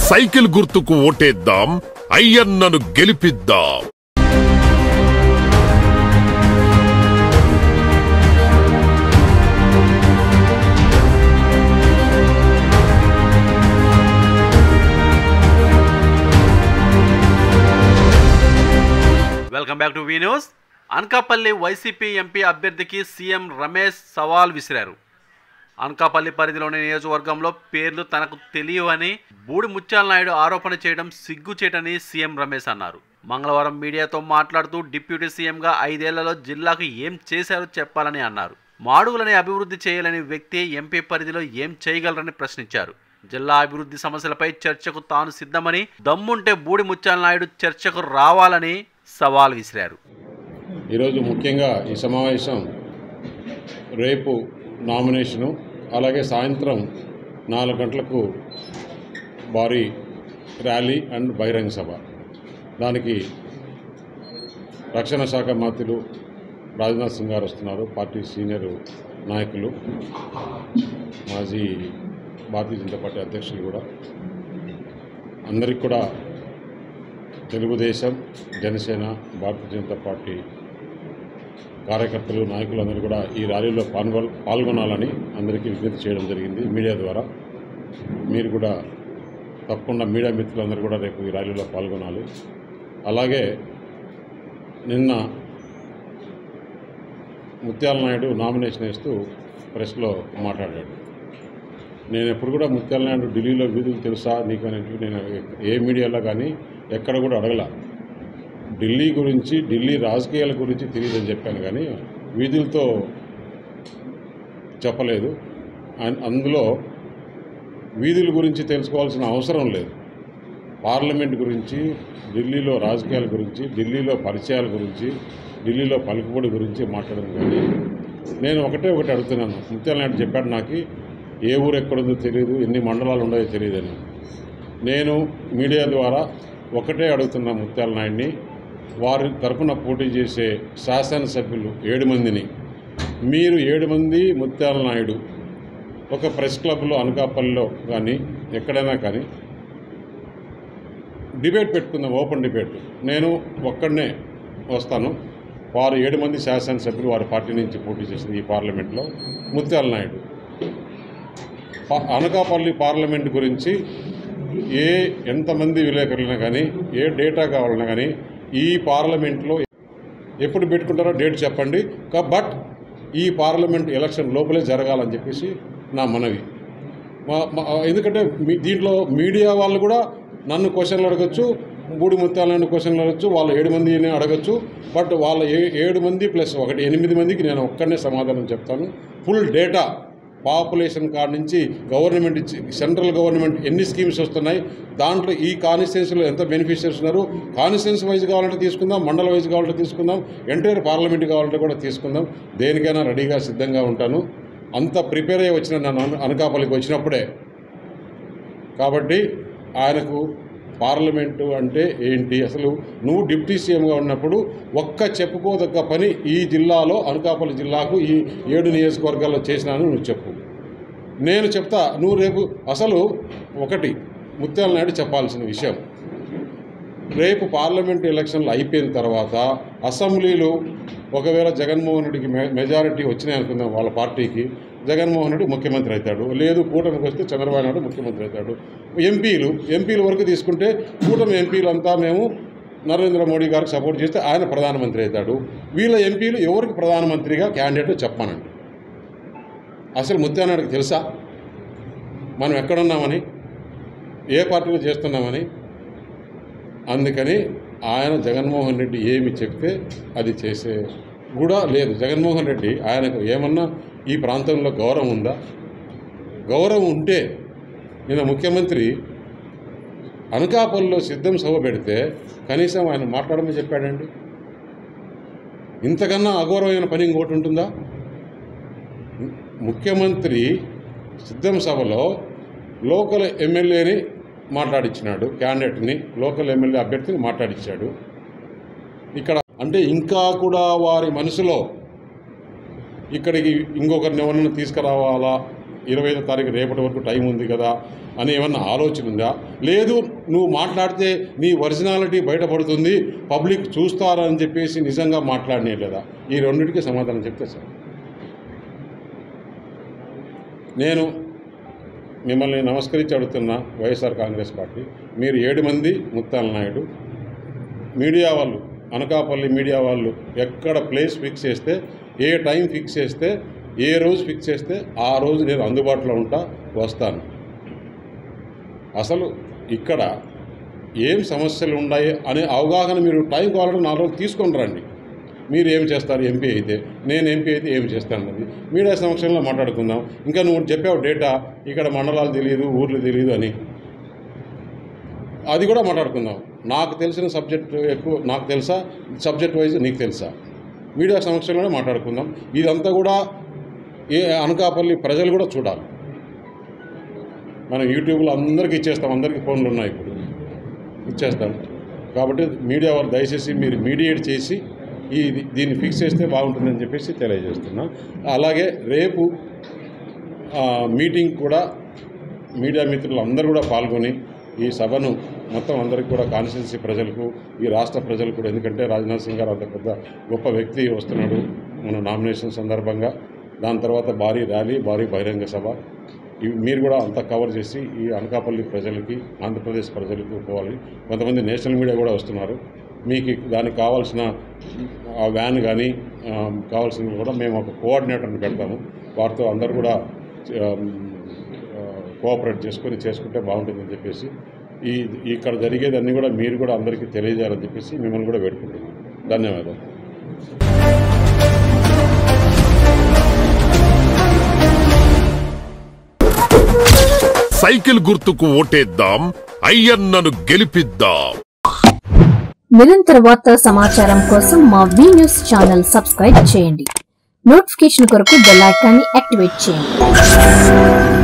Cycle గుర్తుకు ఓటేద్దాం, అయ్యన్నను గెలిపిద్దాం. Welcome back to V news. Anakapalli YCP MP అభ్యర్థికి సీఎం రమేష్ సవాల్ విసిరారు. అనకాపల్లి పరిధిలోని నియోజకవర్గంలో పేర్లు తనకు తెలియవని బూడి ముత్యాల నాయుడు ఆరోపణ చేయడం సిగ్గుచేటని సీఎం రమేష్ అన్నారు. మంగళవారం మీడియాతో మాట్లాడుతూ డిప్యూటీ సీఎంగా 5 ఏళ్లలో జిల్లాకు ఏం చేశారో చెప్పాలని అన్నారు. మాడుగులని అభివృద్ధి చేయలేని వ్యక్తి ఎంపీ పరిధిలో ఏం చేయగలరని ప్రశ్నించారు. జిల్లా అభివృద్ధి సమస్యలపై చర్చకు తాను సిద్ధమని, దమ్ముంటే బూడి ముత్యాల నాయుడు చర్చకు రావాలని సవాల్ విసిరారు. ఈరోజు ముఖ్యంగా ఈ సమావేశం రేపు నామినేషను, అలాగే సాయంత్రం 4 గంటలకు భారీ ర్యాలీ అండ్ బహిరంగ సభ. దానికి రక్షణ శాఖ మంత్రులు రాజ్నాథ్ సింగ్ గారు వస్తున్నారు, పార్టీ సీనియర్ నాయకులు, మాజీ భారతీయ జనతా పార్టీ అధ్యక్షులు కూడా. అందరికి కూడా తెలుగుదేశం, జనసేన, భారతీయ జనతా పార్టీ కార్యకర్తలు, నాయకులందరూ కూడా ఈ ర్యాలీలో పాల్గొనాలని అందరికీ విజ్ఞప్తి చేయడం జరిగింది మీడియా ద్వారా. మీరు కూడా తప్పకుండా మీడియా మిత్రులందరూ కూడా రేపు ఈ ర్యాలీలో పాల్గొనాలి. అలాగే నిన్న ముత్యాల నాయుడు నామినేషన్ వేస్తూ ప్రెస్లో మాట్లాడాడు. నేను ఎప్పుడు కూడా ముత్యాల నాయుడు ఢిల్లీలో వీధులు తెలుసా నీకు అనేవి నేను ఏ మీడియాలో కానీ ఎక్కడ కూడా అడగల. ఢిల్లీ గురించి, ఢిల్లీ రాజకీయాల గురించి తెలియదని చెప్పాను కానీ వీధులతో చెప్పలేదు. అందులో వీధుల గురించి తెలుసుకోవాల్సిన అవసరం లేదు. పార్లమెంట్ గురించి, ఢిల్లీలో రాజకీయాల గురించి, ఢిల్లీలో పరిచయాల గురించి, ఢిల్లీలో పలుకుబడి గురించి మాట్లాడడం కానీ నేను ఒకటి అడుగుతున్నాను. ముత్యాల నాయుడు చెప్పాడు నాకు ఏ ఊరు ఎక్కడుందో తెలియదు, ఎన్ని మండలాలు ఉన్నాయో తెలియదని. నేను మీడియా ద్వారా ఒకటే అడుగుతున్నా ముత్యాల నాయుడిని, వారి తరఫున పోటీ చేసే శాసనసభ్యులు 7 మందిని, మీరు 7 మంది ముత్యాల నాయుడు ఒక ప్రెస్ క్లబ్లో అనకాపల్లిలో కానీ ఎక్కడైనా కానీ డిబేట్ పెట్టుకుందాం, ఓపెన్ డిబేట్. నేను ఒక్కడనే వస్తాను. వారు 7 మంది శాసనసభ్యులు వారి పార్టీ నుంచి పోటీ చేసింది ఈ పార్లమెంట్లో. ముత్యాల నాయుడు అనకాపల్లి పార్లమెంట్ గురించి ఎంతమంది విలేకరులైనా కానీ, ఏ డేటా కావాలన్నా కానీ ఈ పార్లమెంట్లో ఎప్పుడు పెట్టుకుంటారో డేట్ చెప్పండి. బట్ ఈ పార్లమెంట్ ఎలక్షన్ లోపలే జరగాలని చెప్పేసి నా మనవి. ఎందుకంటే దీంట్లో మీడియా వాళ్ళు కూడా నన్ను క్వశ్చన్లు అడగచ్చు, బూడి ముత్యాలను క్వశ్చన్లు అడగచ్చు, వాళ్ళ 7 మందిని అడగచ్చు. బట్ వాళ్ళ 7 మంది ప్లస్ 1 8 మందికి నేను ఒక్కడనే సమాధానం చెప్తాను. ఫుల్ డేటా, పాపులేషన్ కాడ నుంచి గవర్నమెంట్ సెంట్రల్ గవర్నమెంట్ ఎన్ని స్కీమ్స్ వస్తున్నాయి, దాంట్లో ఈ కాన్స్టిట్యున్సీలో ఎంత బెనిఫిషియర్స్ ఉన్నారు, కాన్స్టిట్యున్సీ వైజ్ కావాలంటే తీసుకుందాం, మండల వైజ్ కావాలంటే తీసుకుందాం, ఎంటైర్ పార్లమెంట్ కావాలంటే కూడా తీసుకుందాం. దేనికైనా రెడీగా సిద్ధంగా ఉంటాను. అంత ప్రిపేర్ అయ్యి వచ్చిన నన్ను అనకాపల్లికి వచ్చినప్పుడే. కాబట్టి ఆయనకు పార్లమెంటు అంటే ఏంటి, అసలు నువ్వు డిప్యూటీ సీఎంగా ఉన్నప్పుడు ఒక్క చెప్పుకోదగ్గ పని ఈ జిల్లాలో, అనకాపల్లి జిల్లాకు ఈ 7 నియోజకవర్గాల్లో చేసినాను నువ్వు చెప్పు. నేను చెప్తా. నువ్వు రేపు అసలు ఒకటి ముత్యాల నాయుడు చెప్పాల్సిన విషయం, రేపు పార్లమెంటు ఎలక్షన్లు అయిపోయిన తర్వాత అసెంబ్లీలో ఒకవేళ జగన్మోహన్ రెడ్డికి మెజారిటీ వచ్చినాయి అనుకుందాం, వాళ్ళ పార్టీకి, జగన్మోహన్ రెడ్డి ముఖ్యమంత్రి అవుతాడు. లేదు కూటమికి వస్తే చంద్రబాబు నాయుడు ముఖ్యమంత్రి అవుతాడు. ఎంపీల వరకు తీసుకుంటే కూటమి ఎంపీలంతా మేము నరేంద్ర మోడీ గారికి సపోర్ట్ చేస్తే ఆయన ప్రధానమంత్రి అవుతాడు. వీళ్ళ ఎంపీలు ఎవరికి ప్రధానమంత్రిగా క్యాండిడేట్ చెప్పానండి. అసలు ముత్యాల నాయుడికి తెలుసా మనం ఎక్కడున్నామని, ఏ పార్టీలో చేస్తున్నామని? అందుకని ఆయన జగన్మోహన్ రెడ్డి ఏమి చెప్తే అది చేసే కూడా లేదు. జగన్మోహన్ రెడ్డి ఆయనకు ఏమన్నా ఈ ప్రాంతంలో గౌరవం ఉందా? గౌరవం ఉంటే నిన్న ముఖ్యమంత్రి అనకాపల్లిలో సిద్ధం సభ పెడితే కనీసం ఆయన మాట్లాడమని చెప్పాడండి. ఇంతకన్నా అగౌరవమైన పని ఇంకోటి ఉంటుందా? ముఖ్యమంత్రి సిద్ధం సభలో లోకల్ ఎమ్మెల్యేని మాట్లాడించినాడు, క్యాండిడేట్ని, లోకల్ ఎమ్మెల్యే అభ్యర్థిని మాట్లాడించాడు. ఇక్కడ అంటే ఇంకా కూడా వారి మనసులో ఇక్కడికి ఇంకొకరిని ఎవరిని తీసుకురావాలా, 25వ తారీఖు రేపటి వరకు టైం ఉంది కదా అని ఏమన్నా ఆలోచన ఉందా? లేదు నువ్వు మాట్లాడితే నీ ఒరిజినాలిటీ బయటపడుతుంది, పబ్లిక్ చూస్తారని చెప్పేసి నిజంగా మాట్లాడినే లేదా? ఈ రెండింటికి సమాధానం చెప్తే సార్. నేను మిమ్మల్ని నమస్కరించి అడుగుతున్నా, వైఎస్ఆర్ కాంగ్రెస్ పార్టీ, మీరు 7 మంది ముత్తాల నాయుడు మీడియా వాళ్ళు, అనకాపల్లి మీడియా వాళ్ళు ఎక్కడ ప్లేస్ ఫిక్స్ చేస్తే, ఏ టైం ఫిక్స్ చేస్తే, ఏ రోజు ఫిక్స్ చేస్తే ఆ రోజు నేను అందుబాటులో ఉంటా, వస్తాను. అసలు ఇక్కడ ఏం సమస్యలు ఉన్నాయి అనే అవగాహన మీరు టైం కావాలంటే 4 రోజులు తీసుకొని రండి. మీరు ఏం చేస్తారు ఎంపీ అయితే, నేను ఎంపీ అయితే ఏం చేస్తాను అది మీడియా సమక్షంలో మాట్లాడుకుందాం. ఇంకా నువ్వు చెప్పావు డేటా, ఇక్కడ మండలాలు తెలియదు, ఊర్లు తెలియదు అని, అది కూడా మాట్లాడుకుందాం. నాకు తెలిసిన సబ్జెక్టు ఎక్కువ నాకు తెలుసా, సబ్జెక్ట్ వైజ్ నీకు తెలుసా, మీడియా సమక్షంలోనే మాట్లాడుకుందాం. ఇదంతా కూడా అనకాపల్లి ప్రజలు కూడా చూడాలి. మనం యూట్యూబ్లో అందరికీ ఇచ్చేస్తాం, అందరికీ ఫోన్లు ఉన్నాయి, ఇప్పుడు ఇచ్చేస్తాం. కాబట్టి మీడియా వాళ్ళు దయచేసి మీరు మీడియేట్ చేసి దీన్ని ఫిక్స్ చేస్తే బాగుంటుందని చెప్పేసి తెలియజేస్తున్నాం. అలాగే రేపు మీటింగ్ కూడా మీడియా మిత్రులు అందరూ కూడా పాల్గొని ఈ సభను మొత్తం అందరికీ కూడా కాన్స్టిట్యున్సీ ప్రజలకు, ఈ రాష్ట్ర ప్రజలకు కూడా, ఎందుకంటే రాజ్నాథ్ సింగ్ గారు అంత పెద్ద గొప్ప వ్యక్తి వస్తున్నాడు మన నామినేషన్ సందర్భంగా. దాని తర్వాత భారీ ర్యాలీ, భారీ బహిరంగ సభ, ఇవి మీరు కూడా అంతా కవర్ చేసి ఈ అనకాపల్లి ప్రజలకి, ఆంధ్రప్రదేశ్ ప్రజలకు పోవాలి. కొంతమంది నేషనల్ మీడియా కూడా వస్తున్నారు. మీకు దానికి కావాల్సిన వ్యాన్ కానీ కావాల్సినవి కూడా మేము ఒక కోఆర్డినేటర్ని పెడతాము. వారితో అందరూ కూడా కోఆపరేట్ చేసుకుంటే బాగుంటుందని చెప్పేసి ఇక్కడ జరిగేదన్నీ కూడా మీరు కూడా అందరికీ తెలియజేయాలని చెప్పేసి మిమ్మల్ని కూడా వేడుకుంటున్నాం. ధన్యవాదాలు. సైకిల్ గుర్తుకు ఓటేద్దాం, అయ్యన్నను గెలిపిద్దాం. నిరంతర వార్తా సమాచారం కోసం మా వి న్యూస్ ఛానల్ సబ్స్క్రైబ్ చేయండి. నోటిఫికేషన్ కొరకు బెల్ ఐకాన్ని యాక్టివేట్ చేయండి.